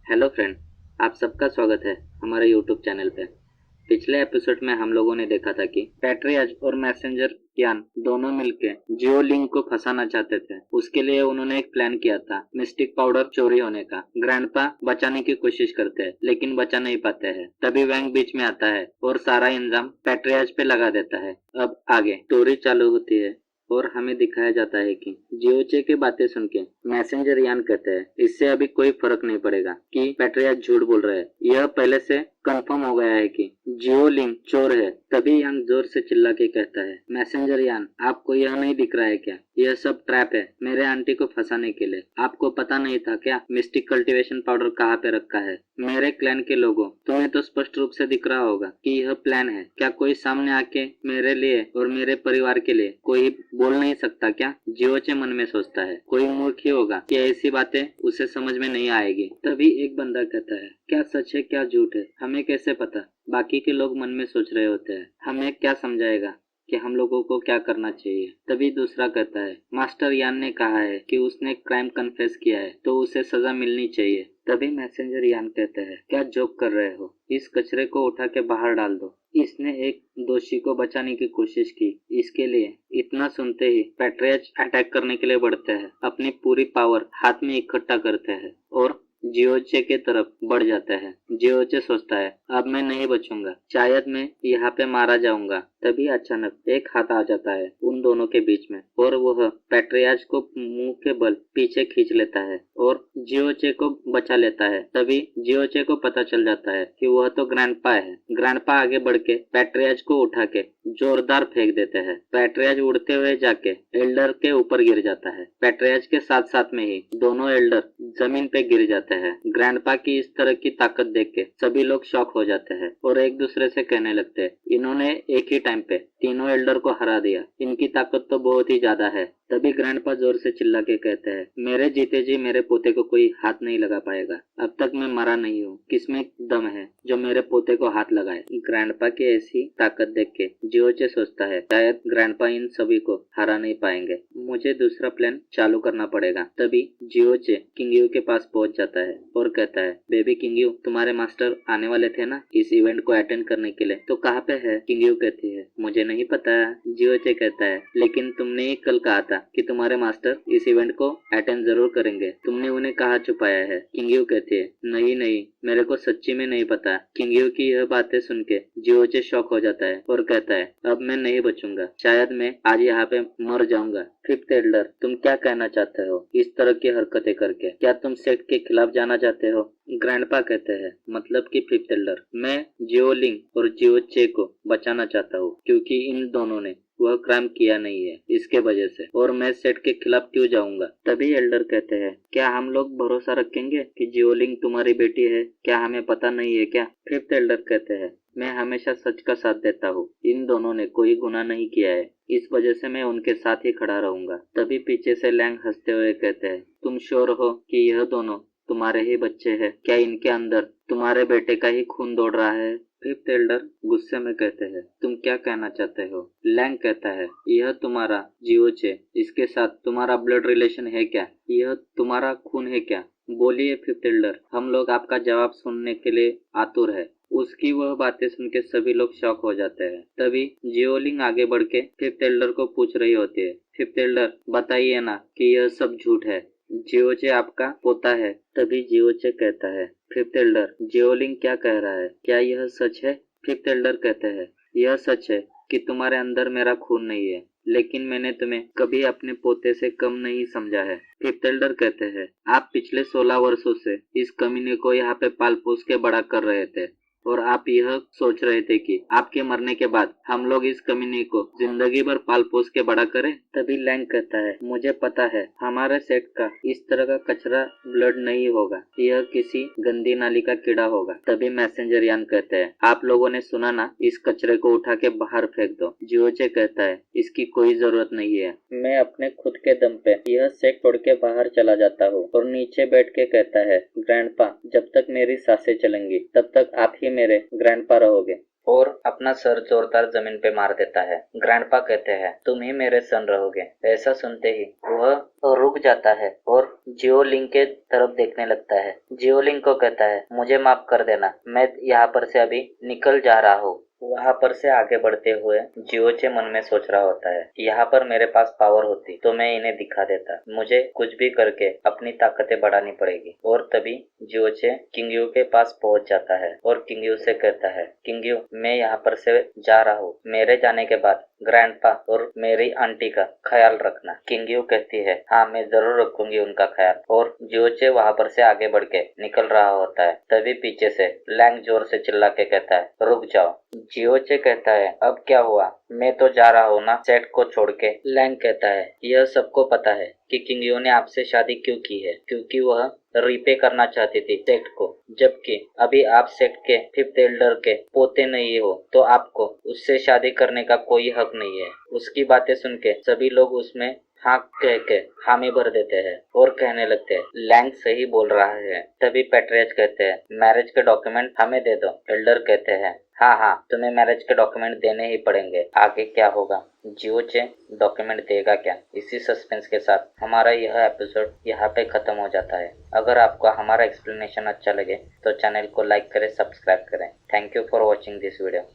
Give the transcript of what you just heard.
Hello friend, आप सबका स्वागत है हमारे यूट्यूब चैनल पे। पिछले एपिसोड में हम लोगों ने देखा था कि पैट्रियाज और मैसेंजर यान दोनों मिलके जियो लिंक को फंसाना चाहते थे। उसके लिए उन्होंने एक प्लान किया था, मिस्टिक पाउडर चोरी होने का। ग्रैंडपा बचाने की कोशिश करते हैं लेकिन बचा नहीं पाते हैं। तभी वैंग बीच में आता है और सारा इंजाम पैट्रियाज पे लगा देता है। अब आगे स्टोरी चालू होती है और हमें दिखाया जाता है कि जियोचे की बातें सुन के मैसेंजर यान कहते हैं इससे अभी कोई फर्क नहीं पड़ेगा कि पैट्रियाज झूठ बोल रहे हैं। यह पहले से कंफर्म हो गया है कि जियो लिंक चोर है। तभी यान जोर से चिल्ला के कहता है, मैसेंजर यान आपको यह नहीं दिख रहा है क्या? यह सब ट्रैप है मेरे आंटी को फंसाने के लिए। आपको पता नहीं था क्या मिस्टिक कल्टीवेशन पाउडर कहाँ पे रखा है? मेरे क्लैन के लोगों, तुम्हें तो स्पष्ट रूप से दिख रहा होगा कि यह प्लान है। क्या कोई सामने आके मेरे लिए और मेरे परिवार के लिए कोई बोल नहीं सकता क्या? जियोचे मन में सोचता है, कोई मूर्ख ही होगा कि ऐसी बातें उसे समझ में नहीं आएगी। तभी एक बंदा कहता है, क्या सच है क्या झूठ है हमें कैसे पता? बाकी के लोग मन में सोच रहे होते हैं, हमें क्या समझाएगा कि हम लोगों को क्या करना चाहिए? तभी दूसरा कहता है, मास्टर यान ने कहा है कि उसने क्राइम कन्फेस किया है तो उसे सजा मिलनी चाहिए। तभी मैसेंजर यान कहते हैं, क्या जोक कर रहे हो? इस कचरे को उठा के बाहर डाल दो। इसने एक दोषी को बचाने की कोशिश की, इसके लिए। इतना सुनते ही पैट्रियाज अटैक करने के लिए बढ़ते हैं, अपनी पूरी पावर हाथ में इकट्ठा करते हैं और जियोचे के तरफ बढ़ जाता है। जियोचे सोचता है, अब मैं नहीं बचूंगा, शायद मैं यहाँ पे मारा जाऊंगा। तभी अचानक एक हाथ आ जाता है उन दोनों के बीच में और वह पैट्रियाज को मुंह के बल पीछे खींच लेता है और जियोचे को बचा लेता है। तभी जियोचे को पता चल जाता है कि वह तो ग्रैंडपा है। ग्रैंडपा आगे बढ़ के पैट्रियाज को उठा के जोरदार फेंक देते हैं। पैट्रियाज उड़ते हुए जाके एल्डर के ऊपर गिर जाता है। पैट्रियाज के साथ साथ में ही दोनों एल्डर जमीन पे गिर जाते हैं। ग्रैंडपा की इस तरह की ताकत देख के सभी लोग शॉक हो जाते हैं और एक दूसरे से कहने लगते हैं, इन्होंने एक ही टाइम पे तीनों एल्डर को हरा दिया, इनकी ताकत तो बहुत ही ज्यादा है। तभी ग्रैंडपा जोर से चिल्ला के कहते हैं, मेरे जीते जी मेरे पोते को कोई हाथ नहीं लगा पाएगा। अब तक मैं मरा नहीं हूँ, किसमें दम है जो मेरे पोते को हाथ लगाए? ग्रैंडपा की ऐसी ताकत देख के जियोचे सोचता है, शायद ग्रैंडपा इन सभी को हरा नहीं पाएंगे, मुझे दूसरा प्लान चालू करना पड़ेगा। तभी जियोचे किंगयू के पास पहुंच जाता है और कहता है, बेबी किंगयू, तुम्हारे मास्टर आने वाले थे ना इस इवेंट को अटेंड करने के लिए, तो कहाँ पे है? किंगयू कहती है, मुझे नहीं पता। जियोचे कहता है, लेकिन तुमने ही कल कहा था कि तुम्हारे मास्टर इस इवेंट को अटेंड जरूर करेंगे, तुमने उन्हें कहाँ छुपाया है? किंगयू कहती है, नहीं नहीं, मेरे को सच्ची में नहीं पता। किंगयू की यह बातें सुन के जियोचे शॉक हो जाता है और कहता है, अब मैं नहीं बचूंगा, शायद मैं आज यहाँ पे मर जाऊंगा। फिफ्थ एल्डर, तुम क्या कहना चाहते हो इस तरह की हरकतें करके? क्या तुम सेक्ट के खिलाफ जाना चाहते हो? ग्रैंडपा कहते हैं, मतलब कि फिफ्थ एल्डर, मैं जियोलिंग और जियोचे को बचाना चाहता हूँ क्योंकि इन दोनों ने वह क्राइम किया नहीं है, इसके वजह से, और मैं सेट के खिलाफ क्यों जाऊंगा? तभी एल्डर कहते हैं, क्या हम लोग भरोसा रखेंगे कि जियोलिंग तुम्हारी बेटी है? क्या हमें पता नहीं है क्या? फिफ्थ एल्डर कहते हैं, मैं हमेशा सच का साथ देता हूँ, इन दोनों ने कोई गुनाह नहीं किया है, इस वजह से मैं उनके साथ ही खड़ा रहूंगा। तभी पीछे से लैंग हंसते हुए कहते हैं, तुम श्योर हो कि यह दोनों तुम्हारे ही बच्चे हैं? क्या इनके अंदर तुम्हारे बेटे का ही खून दौड़ रहा है? फिफ्थ एल्डर गुस्से में कहते हैं, तुम क्या कहना चाहते हो? लैंग कहता है, यह तुम्हारा जियोचे, इसके साथ तुम्हारा ब्लड रिलेशन है क्या? यह तुम्हारा खून है क्या? बोलिए फिफ्थ एल्डर, हम लोग आपका जवाब सुनने के लिए आतुर है। उसकी वह बातें सुन के सभी लोग शॉक हो जाते हैं। तभी जियोलिंग आगे बढ़ के फिफ्थ एल्डर को पूछ रही होती है, फिफ्थ एल्डर, बताइए ना कि यह सब झूठ है, जियोचे आपका पोता है। तभी जियोचे कहता है, फिफ्थ एल्डर, जियोलिंग क्या कह रहा है, क्या यह सच है? फिफ्थ एल्डर कहते हैं, यह सच है कि तुम्हारे अंदर मेरा खून नहीं है, लेकिन मैंने तुम्हें कभी अपने पोते से कम नहीं समझा है। फिफ्थ एल्डर कहते हैं, आप पिछले 16 वर्षों से इस कमीने को यहाँ पे पाल पोस के बड़ा कर रहे थे और आप यह सोच रहे थे कि आपके मरने के बाद हम लोग इस कमीने को जिंदगी भर पाल पोस के बड़ा करें। तभी लैंग कहता है, मुझे पता है हमारे सेट का इस तरह का कचरा ब्लड नहीं होगा, यह किसी गंदी नाली का कीड़ा होगा। तभी मैसेंजर यान कहते हैं, आप लोगों ने सुना ना, इस कचरे को उठा के बाहर फेंक दो। जियोचे कहता है, इसकी कोई जरूरत नहीं है, मैं अपने खुद के दम पे यह सेट तोड़ के बाहर चला जाता हूँ। और नीचे बैठ के कहता है, ग्रैंडपा, जब तक मेरी सांसें चलेंगी तब तक आप ही मेरे ग्रैंडपा रहोगे। और अपना सर जोरदार जमीन पे मार देता है। ग्रैंडपा कहते हैं, तुम ही मेरे सन रहोगे। ऐसा सुनते ही वह रुक जाता है और जियोलिंग के तरफ देखने लगता है। जियोलिंग को कहता है, मुझे माफ कर देना, मैं यहाँ पर से अभी निकल जा रहा हूँ। वहां पर से आगे बढ़ते हुए जियोचे मन में सोच रहा होता है, यहाँ पर मेरे पास पावर होती तो मैं इन्हें दिखा देता, मुझे कुछ भी करके अपनी ताकतें बढ़ानी पड़ेगी। और तभी जियोचे किंगयू के पास पहुंच जाता है और किंगयू से कहता है, किंगयू मैं यहाँ पर से जा रहा हूँ, मेरे जाने के बाद ग्रैंडपा और मेरी आंटी का ख्याल रखना। किंगयू कहती है, हाँ मैं जरूर रखूंगी उनका ख्याल। और जियोचे वहां पर से आगे बढ़ के निकल रहा होता है। तभी पीछे से लैंग जोर से चिल्ला के कहता है, रुक जाओ। जियोचे कहता है, अब क्या हुआ, मैं तो जा रहा हूँ ना सेट को छोड़ के। लैंग कहता है, यह सबको पता है कि किंगयू ने आपसे शादी क्यों की है, क्योंकि वह रीपे करना चाहती थी सेट को, जबकि अभी आप सेट के फिफ्थ एल्डर के पोते नहीं हो, तो आपको उससे शादी करने का कोई हक नहीं है। उसकी बातें सुन के सभी लोग उसमें हाँ कह के हामी भर देते हैं और कहने लगते हैं, लैंग सही बोल रहा है। तभी पैट्रियज कहते हैं, मैरिज के डॉक्यूमेंट हमें दे दो। एल्डर कहते हैं, हाँ हाँ तुम्हें मैरिज के डॉक्यूमेंट देने ही पड़ेंगे, आगे क्या होगा, जियोचे डॉक्यूमेंट देगा क्या। इसी सस्पेंस के साथ हमारा यह एपिसोड यहाँ पे खत्म हो जाता है। अगर आपको हमारा एक्सप्लेनेशन अच्छा लगे तो चैनल को लाइक करें, सब्सक्राइब करें। Thank you for watching this video.